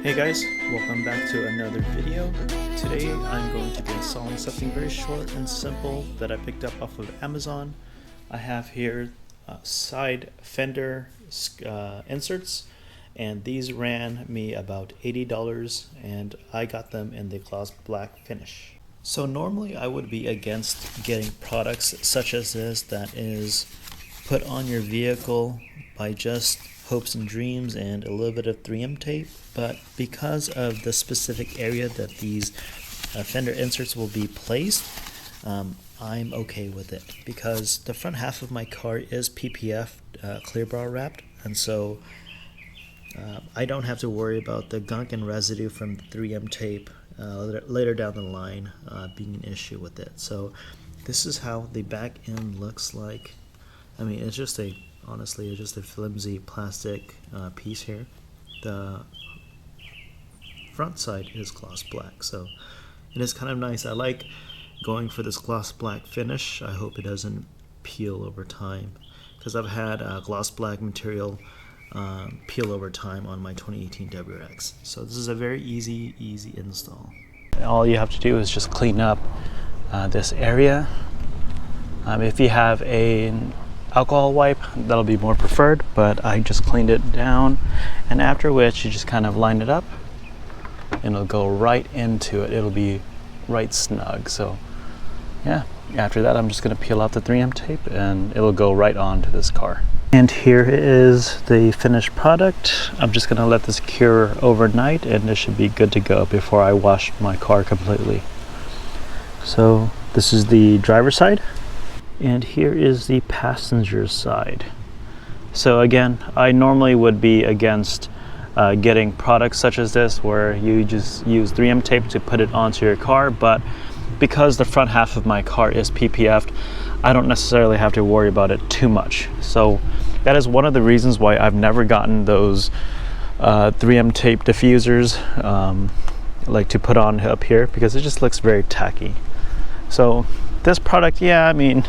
Hey guys, welcome back to another video. Today I'm going to be installing something very short and simple that I picked up off of Amazon. I have here side fender inserts, and these ran me about $80 and I got them in the gloss black finish. So normally I would be against getting products such as this that is put on your vehicle by just hopes and dreams and a little bit of 3M tape, but because of the specific area that these fender inserts will be placed, I'm okay with it because the front half of my car is PPF clear bar wrapped, and so I don't have to worry about the gunk and residue from the 3M tape later down the line being an issue with it. So this is how the back end looks like. I mean, it's just honestly, it's just a flimsy plastic piece here. The front side is gloss black, so it is kind of nice. I like going for this gloss black finish. I hope it doesn't peel over time, because I've had gloss black material peel over time on my 2018 WRX. So this is a very easy install. All you have to do is just clean up this area. If you have an alcohol wipe, that'll be more preferred, but I just cleaned it down, and after which you just kind of line it up and it'll go right into it. It'll be right snug. So yeah, after that I'm just going to peel out the 3M tape and it'll go right onto this car. And here is the finished product. I'm just going to let this cure overnight and this should be good to go before I wash my car completely. So this is the driver's side, and here is the passenger side. So again, I normally would be against getting products such as this where you just use 3M tape to put it onto your car, but because the front half of my car is PPF'd, I don't necessarily have to worry about it too much. So that is one of the reasons why I've never gotten those 3M tape diffusers like to put on up here, because it just looks very tacky. So this product, yeah, I mean,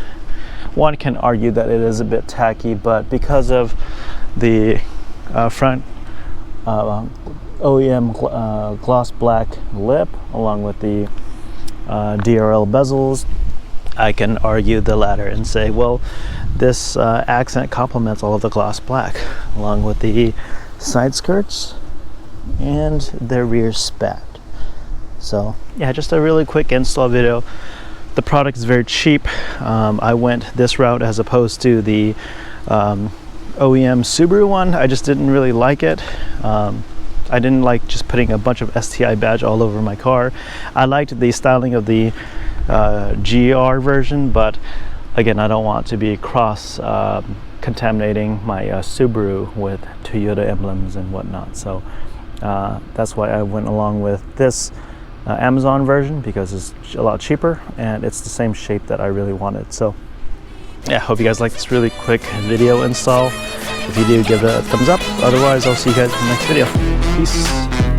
one can argue that it is a bit tacky, but because of the front OEM gloss black lip along with the DRL bezels, I can argue the latter and say, well, this accent complements all of the gloss black along with the side skirts and the rear spat. So yeah, just a really quick install video. The product is very cheap. I went this route as opposed to the OEM Subaru one. I just didn't really like it. I didn't like just putting a bunch of STI badge all over my car. I liked the styling of the GR version, but again, I don't want to be cross contaminating my Subaru with Toyota emblems and whatnot. So that's why I went along with this Amazon version, because it's a lot cheaper and it's the same shape that I really wanted. So yeah, hope you guys like this really quick video install. If you do, give it a thumbs up. Otherwise, I'll see you guys in the next video. Peace.